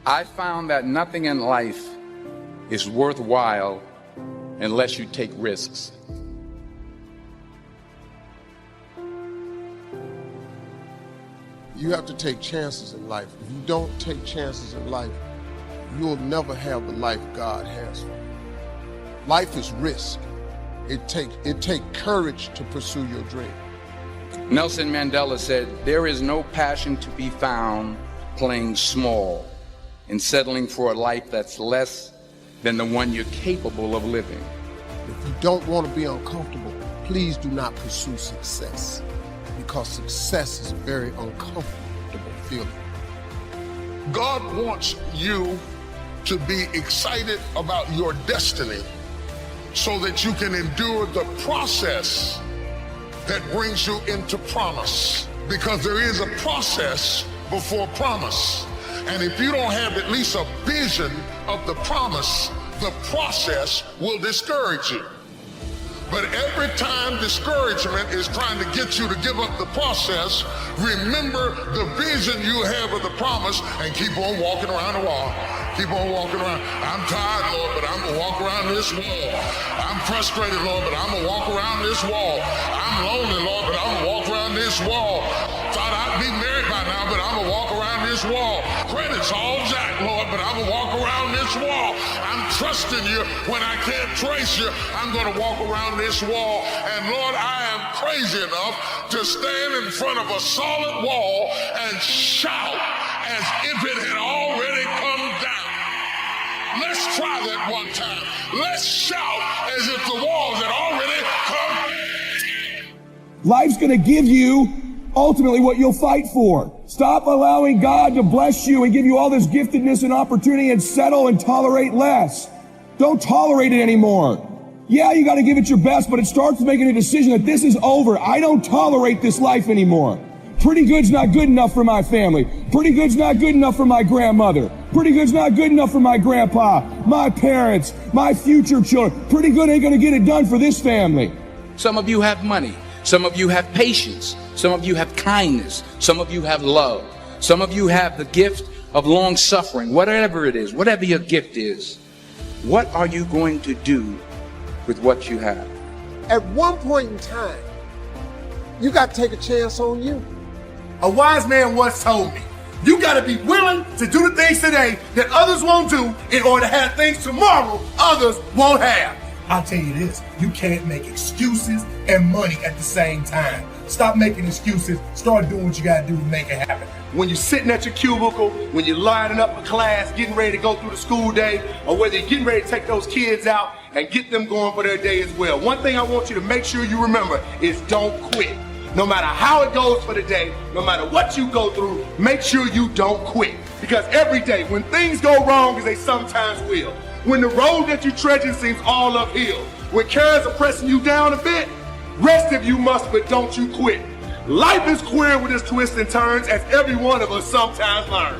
I found that nothing in life is worthwhile unless you take risks. You have to take chances in life. If you don't take chances in life, you'll never have the life God has for you. Life is risk. It takes courage to pursue your dream. Nelson Mandela said, "There is no passion to be found playing small and settling for a life that's less than the one you're capable of living." If you don't want to be uncomfortable, please do not pursue success, because success is a very uncomfortable feeling. God wants you to be excited about your destiny so that you can endure the process that brings you into promise, because there is a process before promise. And if you don't have at least a vision of the promise, the process will discourage you. But every time discouragement is trying to get you to give up the process, remember the vision you have of the promise and keep on walking around the wall. Keep on walking around. I'm tired, Lord, but I'm gonna walk around this wall. I'm frustrated, Lord, but I'm gonna walk around this wall. I'm lonely, Lord, but I'm gonna walk around this wall. Thought I'd be married by now, but I'm gonna walk around this wall. Credit's all jacked, Lord, but I'm gonna walk around this wall. I'm trusting you when I can't trace you. I'm gonna walk around this wall. And Lord, I am crazy enough to stand in front of a solid wall and shout as if it had already come down. Let's try that one time. Let's shout as if the walls had already come down. Life's gonna give you ultimately what you'll fight for. Stop allowing God to bless you and give you all this giftedness and opportunity and settle and tolerate less. Don't tolerate it anymore. Yeah, you got to give it your best, but it starts with making a decision that this is over. I don't tolerate this life anymore. Pretty good's not good enough for my family. Pretty good's not good enough for my grandmother. Pretty good's not good enough for my grandpa, my parents, my future children. Pretty good ain't going to get it done for this family. Some of you have money. Some of you have patience. Some of you have kindness. Some of you have love. Some of you have the gift of long suffering. Whatever it is, whatever your gift is, what are you going to do with what you have? At one point in time, you got to take a chance on you. A wise man once told me, you got to be willing to do the things today that others won't do in order to have things tomorrow others won't have. I'll tell you this, you can't make excuses and money at the same time. Stop making excuses, start doing what you got to do to make it happen. When you're sitting at your cubicle, when you're lining up for class, getting ready to go through the school day, or whether you're getting ready to take those kids out and get them going for their day as well, one thing I want you to make sure you remember is don't quit. No matter how it goes for the day, no matter what you go through, make sure you don't quit. Because every day, when things go wrong, as they sometimes will, when the road that you're treading seems all uphill, when cares are pressing you down a bit, rest if you must, but don't you quit. Life is queer with its twists and turns, as every one of us sometimes learn.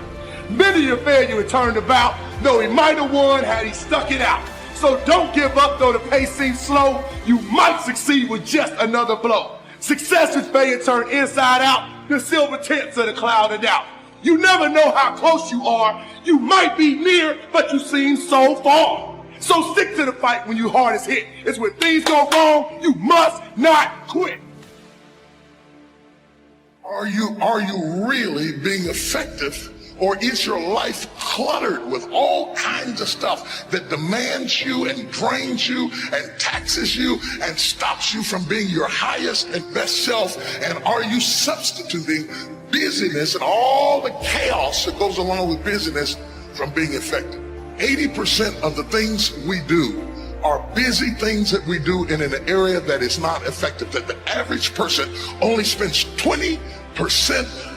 Many a failure had turned about, though he might have won had he stuck it out. So don't give up though the pace seems slow. You might succeed with just another blow. Success is failure turned inside out, the silver tips of the cloud of doubt. You never know how close you are. You might be near, but you seem so far. So stick to the fight when your heart is hit. It's when things go wrong, you must not quit. Are you really being effective, or is your life cluttered with all kinds of stuff that demands you and drains you and taxes you and stops you from being your highest and best self? And are you substituting busyness and all the chaos that goes along with busyness from being effective? 80% of the things we do are busy things that we do in an area that is not effective, that the average person only spends 20%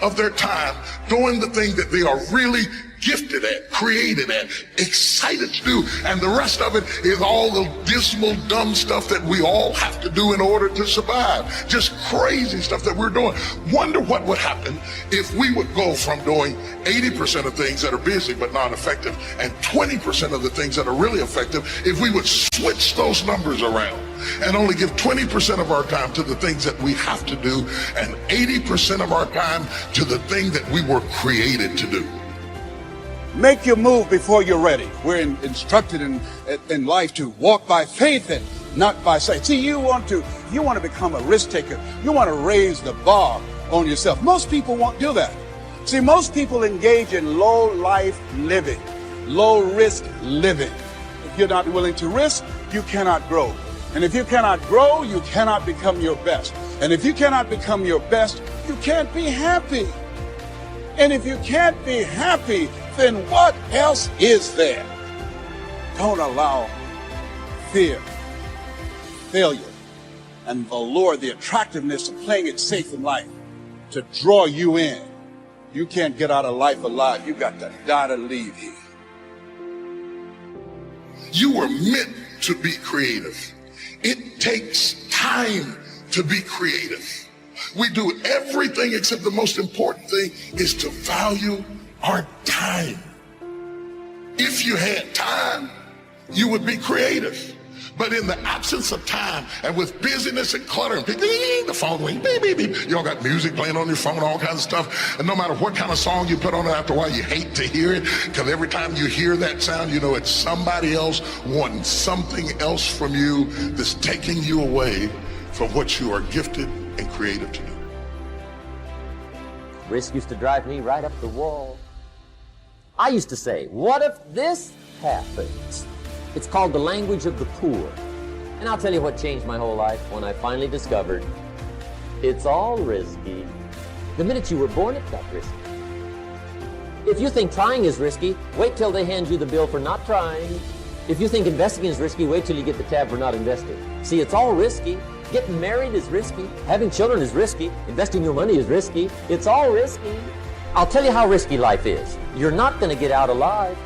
of their time doing the thing that they are really gifted at, created at, excited to do, and the rest of it is all the dismal, dumb stuff that we all have to do in order to survive. Just crazy stuff that we're doing. Wonder what would happen if we would go from doing 80% of things that are busy but not effective and 20% of the things that are really effective if we would switch those numbers around and only give 20% of our time to the things that we have to do and 80% of our time to the thing that we were created to do. Make your move before you're ready. We're instructed in life to walk by faith and not by sight. See, you want to become a risk taker. You want to raise the bar on yourself. Most people won't do that. See, most people engage in low life living, low risk living. If you're not willing to risk, you cannot grow. And if you cannot grow, you cannot become your best. And if you cannot become your best, you can't be happy. And if you can't be happy, then what else is there? Don't allow fear, failure, and the allure, the attractiveness of playing it safe in life to draw you in. You can't get out of life alive. You got to die to leave here. You were meant to be creative. It takes time to be creative. We do everything except the most important thing is to value our time. If you had time, you would be creative. But in the absence of time and with busyness and clutter and the phone ring, beep, beep, beep. You all got music playing on your phone, all kinds of stuff. And no matter what kind of song you put on it, after a while you hate to hear it, because every time you hear that sound, you know it's somebody else wanting something else from you that's taking you away from what you are gifted and creative to do. Risk used to drive me right up the wall. I used to say, what if this happens? It's called the language of the poor. And I'll tell you what changed my whole life when I finally discovered it's all risky. The minute you were born, it got risky. If you think trying is risky, wait till they hand you the bill for not trying. If you think investing is risky, wait till you get the tab for not investing. See, it's all risky. Getting married is risky. Having children is risky. Investing your money is risky. It's all risky. I'll tell you how risky life is. You're not going to get out alive.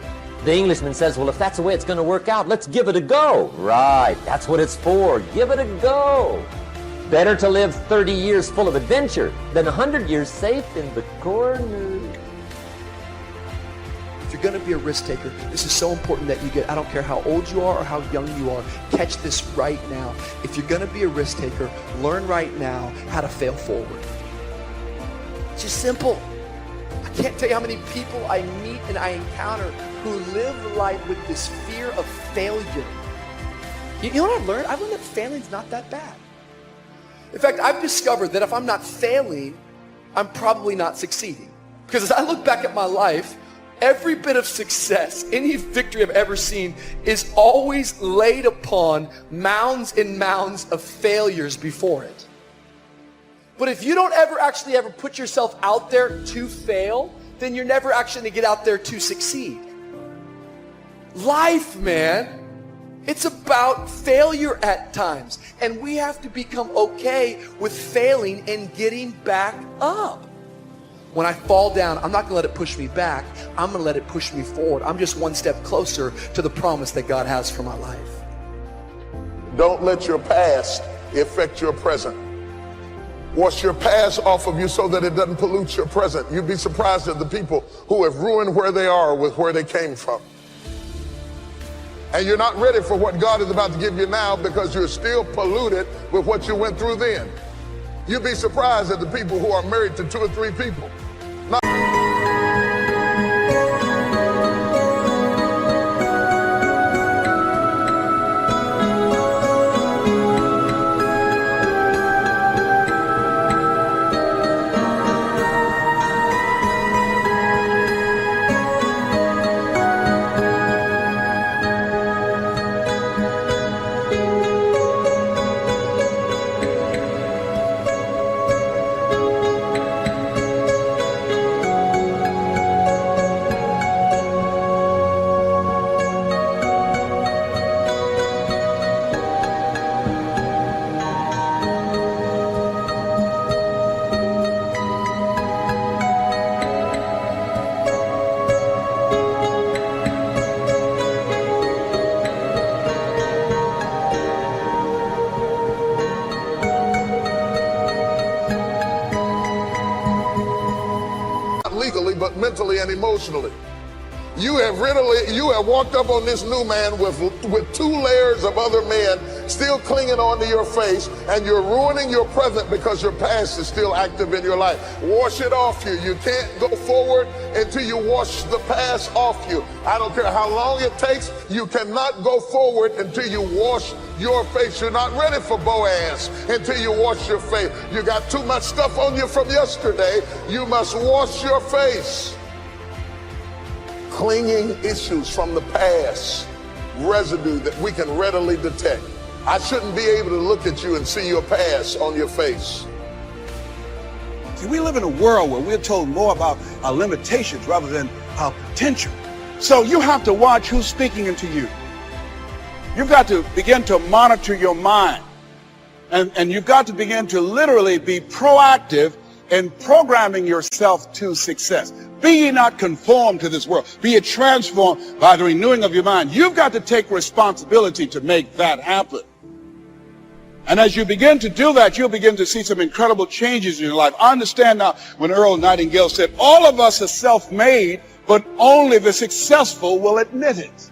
The Englishman says, well, if that's the way it's going to work out, let's give it a go. Right, that's what it's for. Give it a go. Better to live 30 years full of adventure than 100 years safe in the corner. If you're going to be a risk taker, this is so important that you get, I don't care how old you are or how young you are, catch this right now. If you're going to be a risk taker, learn right now how to fail forward. It's just simple. I can't tell you how many people I meet and I encounter who live life with this fear of failure. You know what I've learned? I've learned that failing's not that bad. In fact, I've discovered that if I'm not failing, I'm probably not succeeding. Because as I look back at my life, every bit of success, any victory I've ever seen is always laid upon mounds and mounds of failures before it. But if you don't ever put yourself out there to fail, then you're never actually going to get out there to succeed. Life, man, it's about failure at times. And we have to become okay with failing and getting back up. When I fall down, I'm not going to let it push me back. I'm going to let it push me forward. I'm just one step closer to the promise that God has for my life. Don't let your past affect your present. Wash your past off of you so that it doesn't pollute your present. You'd be surprised at the people who have ruined where they are with where they came from. And you're not ready for what God is about to give you now because you're still polluted with what you went through then. You'd be surprised at the people who are married to 2 or 3 people. Legally, but mentally and emotionally. You have walked up on this new man with 2 layers of other men still clinging onto your face, and you're ruining your present because your past is still active in your life. Wash it off you. You can't go forward until you wash the past off you. I don't care how long it takes. You cannot go forward until you wash your face. You're not ready for Boaz until you wash your face. You got too much stuff on you from yesterday. You must wash your face. Clinging issues from the past, residue that we can readily detect. I shouldn't be able to look at you and see your past on your face. See, we live in a world where we're told more about our limitations rather than our potential. So you have to watch who's speaking into you. You've got to begin to monitor your mind. And you've got to begin to literally be proactive in programming yourself to success. Be ye not conformed to this world. Be ye transformed by the renewing of your mind. You've got to take responsibility to make that happen. And as you begin to do that, you'll begin to see some incredible changes in your life. I understand now when Earl Nightingale said, all of us are self-made, but only the successful will admit it.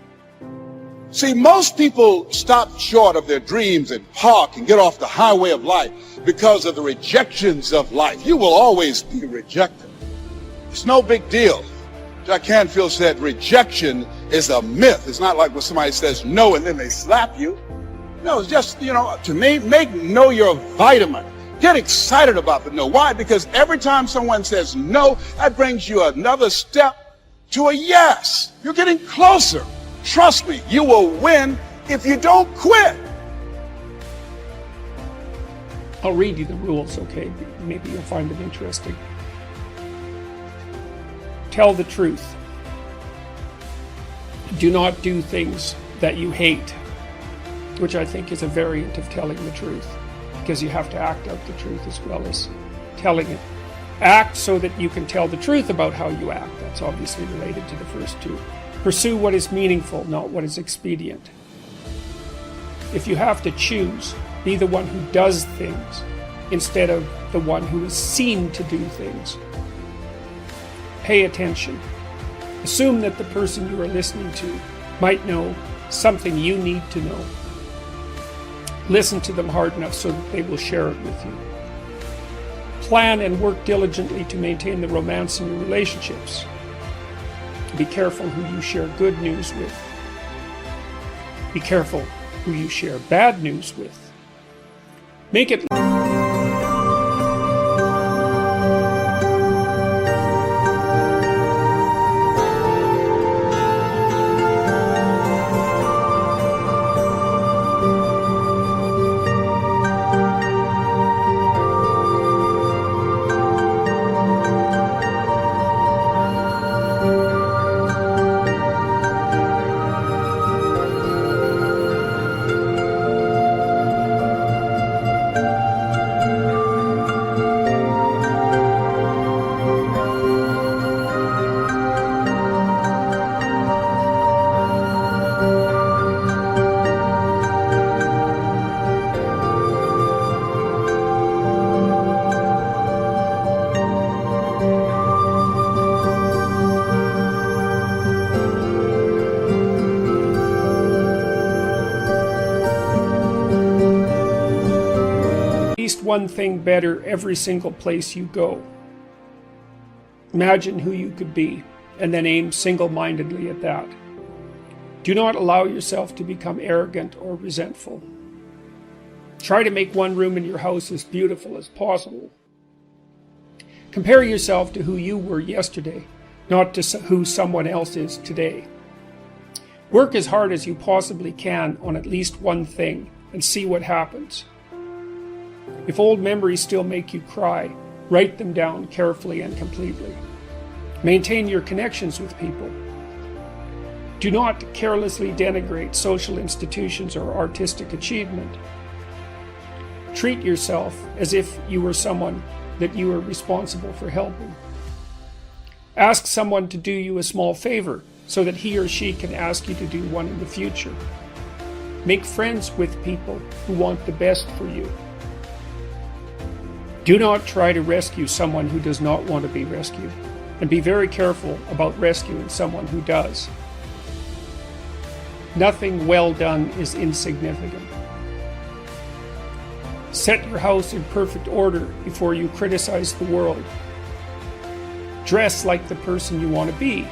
See, most people stop short of their dreams and park and get off the highway of life because of the rejections of life. You will always be rejected. It's no big deal. Jack Canfield said rejection is a myth. It's not like when somebody says no and then they slap you. No, it's just, to me, make no your vitamin. Get excited about the no. Why? Because every time someone says no, that brings you another step to a yes. You're getting closer. Trust me, you will win if you don't quit. I'll read you the rules, okay? Maybe you'll find them interesting. Tell the truth. Do not do things that you hate, which I think is a variant of telling the truth, because you have to act out the truth as well as telling it. Act so that you can tell the truth about how you act. That's obviously related to the first two. Pursue what is meaningful, not what is expedient. If you have to choose, be the one who does things instead of the one who is seen to do things. Pay attention. Assume that the person you are listening to might know something you need to know. Listen to them hard enough so that they will share it with you. Plan and work diligently to maintain the romance in your relationships. Be careful who you share good news with. Be careful who you share bad news with. Make it one thing better every single place you go. Imagine who you could be, and then aim single-mindedly at that. Do not allow yourself to become arrogant or resentful. Try to make one room in your house as beautiful as possible. Compare yourself to who you were yesterday, not to who someone else is today. Work as hard as you possibly can on at least one thing and see what happens. If old memories still make you cry, write them down carefully and completely. Maintain your connections with people. Do not carelessly denigrate social institutions or artistic achievement. Treat yourself as if you were someone that you are responsible for helping. Ask someone to do you a small favor so that he or she can ask you to do one in the future. Make friends with people who want the best for you. Do not try to rescue someone who does not want to be rescued. And be very careful about rescuing someone who does. Nothing well done is insignificant. Set your house in perfect order before you criticize the world. Dress like the person you want to be.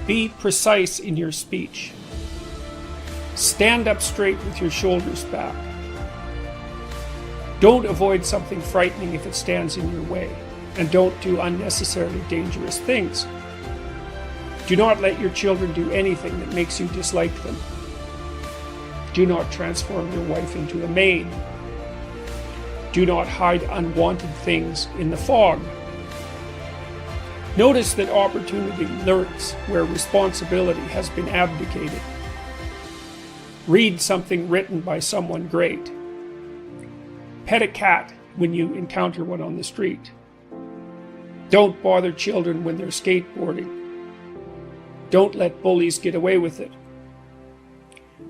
Be precise in your speech. Stand up straight with your shoulders back. Don't avoid something frightening if it stands in your way, and don't do unnecessarily dangerous things. Do not let your children do anything that makes you dislike them. Do not transform your wife into a maid. Do not hide unwanted things in the fog. Notice that opportunity lurks where responsibility has been abdicated. Read something written by someone great. Pet a cat when you encounter one on the street. Don't bother children when they're skateboarding. Don't let bullies get away with it.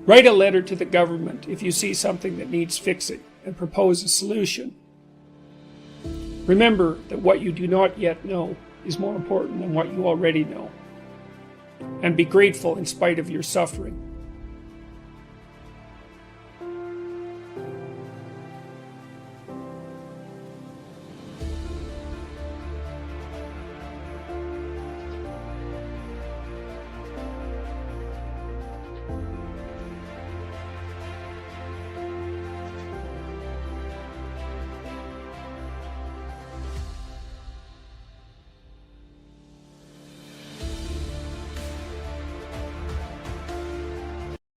Write a letter to the government if you see something that needs fixing and propose a solution. Remember that what you do not yet know is more important than what you already know. And be grateful in spite of your suffering.